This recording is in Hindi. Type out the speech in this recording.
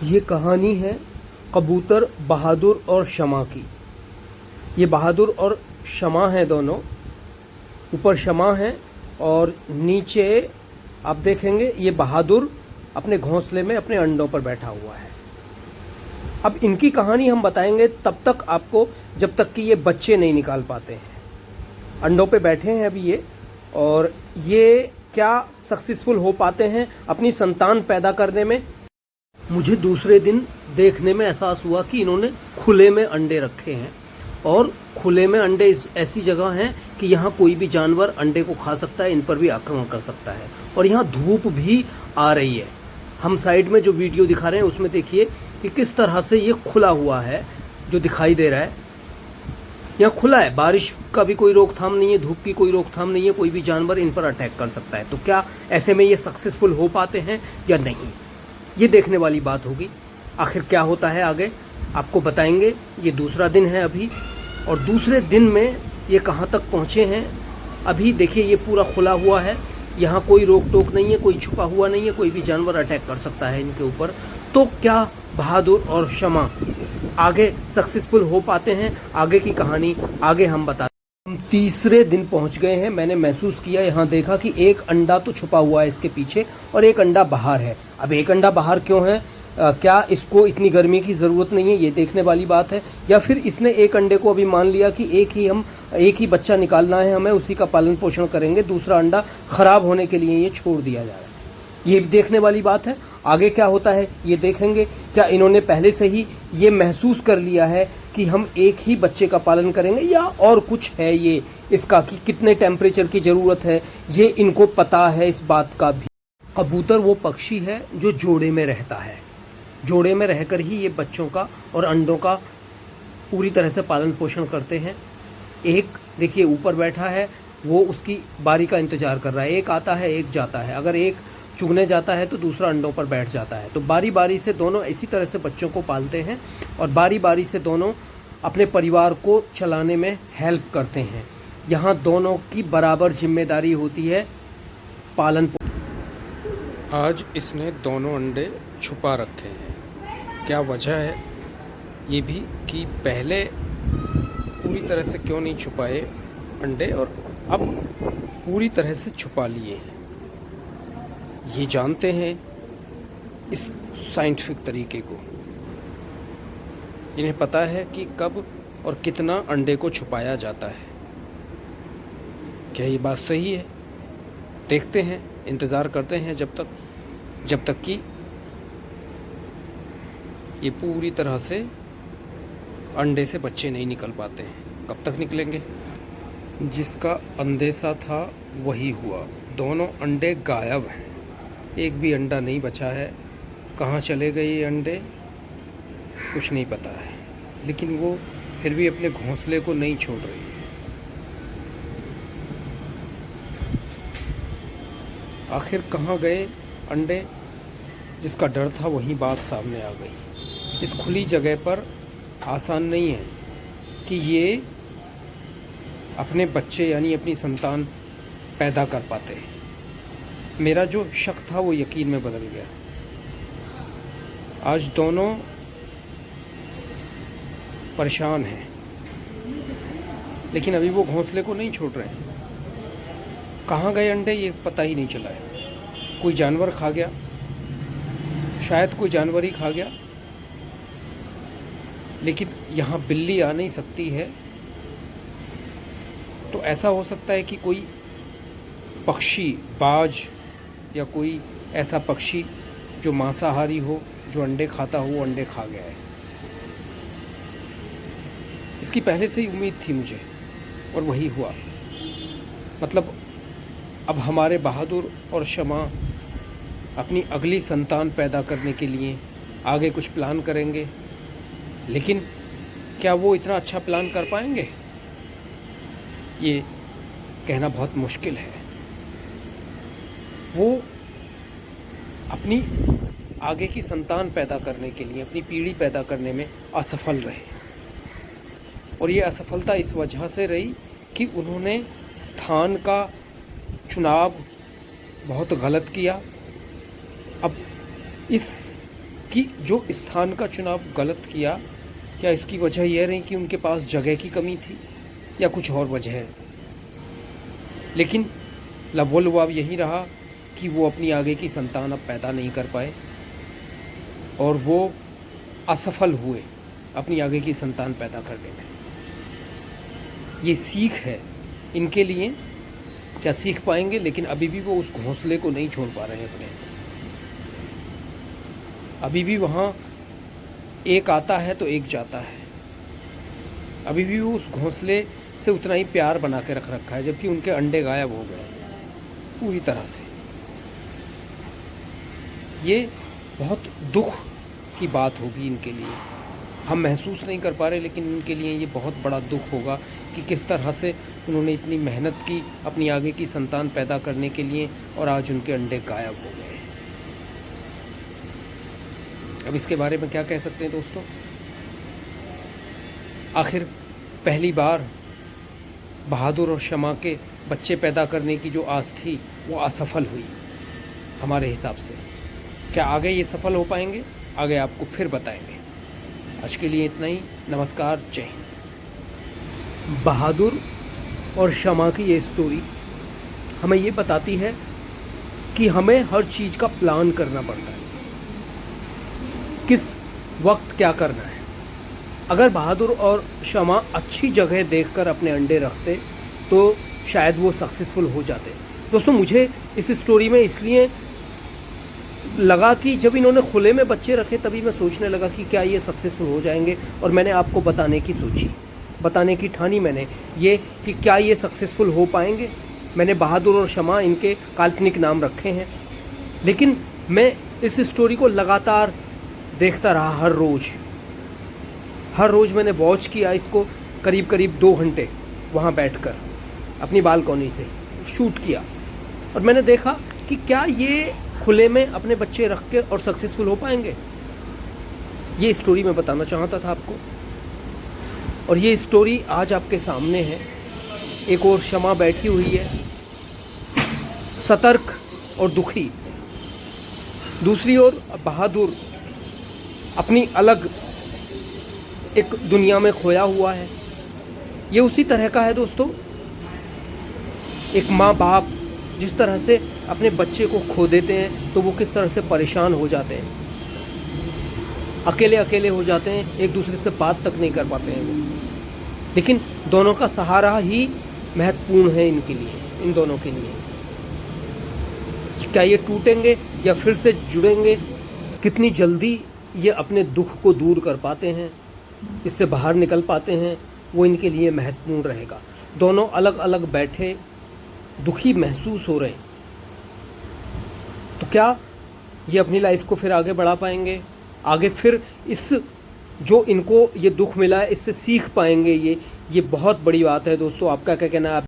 ये कहानी है कबूतर बहादुर और शमा की। ये बहादुर और शमा है दोनों। ऊपर शमा है और नीचे आप देखेंगे ये बहादुर अपने घोंसले में अपने अंडों पर बैठा हुआ है। अब इनकी कहानी हम बताएंगे तब तक आपको जब तक कि ये बच्चे नहीं निकाल पाते हैं। अंडों पे बैठे हैं अभी ये, और ये क्या सक्सेसफुल हो पाते हैं अपनी संतान पैदा करने में। मुझे दूसरे दिन देखने में एहसास हुआ कि इन्होंने खुले में अंडे रखे हैं, और खुले में अंडे ऐसी जगह हैं कि यहाँ कोई भी जानवर अंडे को खा सकता है, इन पर भी आक्रमण कर सकता है। और यहाँ धूप भी आ रही है। हम साइड में जो वीडियो दिखा रहे हैं उसमें देखिए कि किस तरह से ये खुला हुआ है, जो दिखाई दे रहा है। यहाँ खुला है, बारिश का भी कोई रोकथाम नहीं है, धूप की कोई रोकथाम नहीं है, कोई भी जानवर इन पर अटैक कर सकता है। तो क्या ऐसे में ये सक्सेसफुल हो पाते हैं या नहीं, ये देखने वाली बात होगी। आखिर क्या होता है आगे आपको बताएंगे। ये दूसरा दिन है अभी, और दूसरे दिन में ये कहाँ तक पहुँचे हैं। अभी देखिए ये पूरा खुला हुआ है, यहाँ कोई रोक टोक नहीं है, कोई छुपा हुआ नहीं है, कोई भी जानवर अटैक कर सकता है इनके ऊपर। तो क्या बहादुर और शमा आगे सक्सेसफुल हो पाते हैं? आगे की कहानी आगे हम बताते हैं। हम तीसरे दिन पहुंच गए हैं। मैंने महसूस किया, यहाँ देखा कि एक अंडा तो छुपा हुआ है इसके पीछे और एक अंडा बाहर है। अब एक अंडा बाहर क्यों है? क्या इसको इतनी गर्मी की ज़रूरत नहीं है, ये देखने वाली बात है। या फिर इसने एक अंडे को अभी मान लिया कि एक ही बच्चा निकालना है हमें, उसी का पालन पोषण करेंगे, दूसरा अंडा ख़राब होने के लिए ये छोड़ दिया जा रहा है। ये भी देखने वाली बात है। आगे क्या होता है ये देखेंगे। क्या इन्होंने पहले से ही ये महसूस कर लिया है कि हम एक ही बच्चे का पालन करेंगे, या और कुछ है ये इसका कि कितने टेम्परेचर की ज़रूरत है, ये इनको पता है इस बात का भी। कबूतर वो पक्षी है जो जोड़े में रहता है। जोड़े में रहकर ही ये बच्चों का और अंडों का पूरी तरह से पालन पोषण करते हैं। एक देखिए ऊपर बैठा है, वो उसकी बारी का इंतज़ार कर रहा है। एक आता है, एक जाता है। अगर एक चुगने जाता है तो दूसरा अंडों पर बैठ जाता है। तो बारी बारी से दोनों इसी तरह से बच्चों को पालते हैं, और बारी बारी से दोनों अपने परिवार को चलाने में हेल्प करते हैं। यहाँ दोनों की बराबर जिम्मेदारी होती है पालन। आज इसने दोनों अंडे छुपा रखे हैं। क्या वजह है ये भी कि पहले पूरी तरह से क्यों नहीं छुपाए अंडे, और अब पूरी तरह से छुपा लिए हैं, ये जानते हैं इस साइंटिफिक तरीके को। इन्हें पता है कि कब और कितना अंडे को छुपाया जाता है। क्या ये बात सही है? देखते हैं, इंतज़ार करते हैं जब तक कि ये पूरी तरह से अंडे से बच्चे नहीं निकल पाते हैं। कब तक निकलेंगे? जिसका अंदेशा था वही हुआ। दोनों अंडे गायब हैं, एक भी अंडा नहीं बचा है। कहाँ चले गए ये अंडे कुछ नहीं पता है, लेकिन वो फिर भी अपने घोंसले को नहीं छोड़ रही है। आखिर कहाँ गए अंडे? जिसका डर था वही बात सामने आ गई। इस खुली जगह पर आसान नहीं है कि ये अपने बच्चे यानी अपनी संतान पैदा कर पाते हैं। मेरा जो शक था वो यकीन में बदल गया। आज दोनों परेशान हैं, लेकिन अभी वो घोंसले को नहीं छोड़ रहे हैं। कहाँ गए अंडे ये पता ही नहीं चला है। कोई जानवर खा गया, शायद कोई जानवर ही खा गया। लेकिन यहाँ बिल्ली आ नहीं सकती है, तो ऐसा हो सकता है कि कोई पक्षी, बाज या कोई ऐसा पक्षी जो मांसाहारी हो, जो अंडे खाता हो, वो अंडे खा गया है। इसकी पहले से ही उम्मीद थी मुझे, और वही हुआ। मतलब अब हमारे बहादुर और शमा अपनी अगली संतान पैदा करने के लिए आगे कुछ प्लान करेंगे, लेकिन क्या वो इतना अच्छा प्लान कर पाएंगे ये कहना बहुत मुश्किल है। वो अपनी आगे की संतान पैदा करने के लिए, अपनी पीढ़ी पैदा करने में असफल रहे, और ये असफलता इस वजह से रही कि उन्होंने स्थान का चुनाव बहुत गलत किया। अब इस कि जो स्थान का चुनाव गलत किया, क्या इसकी वजह यह रही कि उनके पास जगह की कमी थी या कुछ और वजह है। लेकिन लबोलबाब यही रहा कि वो अपनी आगे की संतान अब पैदा नहीं कर पाए और वो असफल हुए अपनी आगे की संतान पैदा करने में। ये सीख है इनके लिए, क्या सीख पाएंगे, लेकिन अभी भी वो उस घोंसले को नहीं छोड़ पा रहे हैं अपने। अभी भी वहाँ एक आता है तो एक जाता है, अभी भी वो उस घोंसले से उतना ही प्यार बना के रख रखा है, जबकि उनके अंडे गायब हो गए पूरी तरह से। ये बहुत दुख की बात होगी इनके लिए। हम महसूस नहीं कर पा रहे, लेकिन इनके लिए ये बहुत बड़ा दुख होगा कि किस तरह से उन्होंने इतनी मेहनत की अपनी आगे की संतान पैदा करने के लिए और आज उनके अंडे गायब हो गए। अब इसके बारे में क्या कह सकते हैं दोस्तों। आखिर पहली बार बहादुर और शमा के बच्चे पैदा करने की जो आस थी वो असफल हुई हमारे हिसाब से। क्या आगे ये सफल हो पाएंगे, आगे आपको फिर बताएंगे। आज के लिए इतना ही। नमस्कार, जय हिंद। बहादुर और शमा की ये स्टोरी हमें ये बताती है कि हमें हर चीज़ का प्लान करना पड़ता है, किस वक्त क्या करना है। अगर बहादुर और शमा अच्छी जगह देखकर अपने अंडे रखते तो शायद वो सक्सेसफुल हो जाते। दोस्तों, मुझे इस स्टोरी में इसलिए लगा कि जब इन्होंने खुले में बच्चे रखे तभी मैं सोचने लगा कि क्या ये सक्सेसफुल हो जाएंगे, और मैंने आपको बताने की ठानी मैंने ये कि क्या ये सक्सेसफुल हो पाएंगे। मैंने बहादुर और शमा इनके काल्पनिक नाम रखे हैं, लेकिन मैं इस स्टोरी को लगातार देखता रहा। हर रोज़ मैंने वॉच किया इसको, करीब 2 घंटे वहाँ बैठकर अपनी बालकनी से शूट किया, और मैंने देखा कि क्या ये खुले में अपने बच्चे रख के और सक्सेसफुल हो पाएंगे। ये स्टोरी मैं बताना चाहता था आपको, और ये स्टोरी आज आपके सामने है। एक और शमा बैठी हुई है सतर्क और दुखी, दूसरी ओर बहादुर अपनी अलग एक दुनिया में खोया हुआ है। ये उसी तरह का है दोस्तों, एक माँ बाप जिस तरह से अपने बच्चे को खो देते हैं तो वो किस तरह से परेशान हो जाते हैं, अकेले हो जाते हैं, एक दूसरे से बात तक नहीं कर पाते हैं वो। लेकिन दोनों का सहारा ही महत्वपूर्ण है इनके लिए, इन दोनों के लिए। क्या ये टूटेंगे या फिर से जुड़ेंगे, कितनी जल्दी ये अपने दुख को दूर कर पाते हैं, इससे बाहर निकल पाते हैं, वो इनके लिए महत्वपूर्ण रहेगा। दोनों अलग अलग बैठे दुखी महसूस हो रहे हैं, तो क्या ये अपनी लाइफ को फिर आगे बढ़ा पाएंगे, आगे फिर इस जो इनको ये दुख मिला है इससे सीख पाएंगे। ये बहुत बड़ी बात है दोस्तों। आपका क्या कहना है?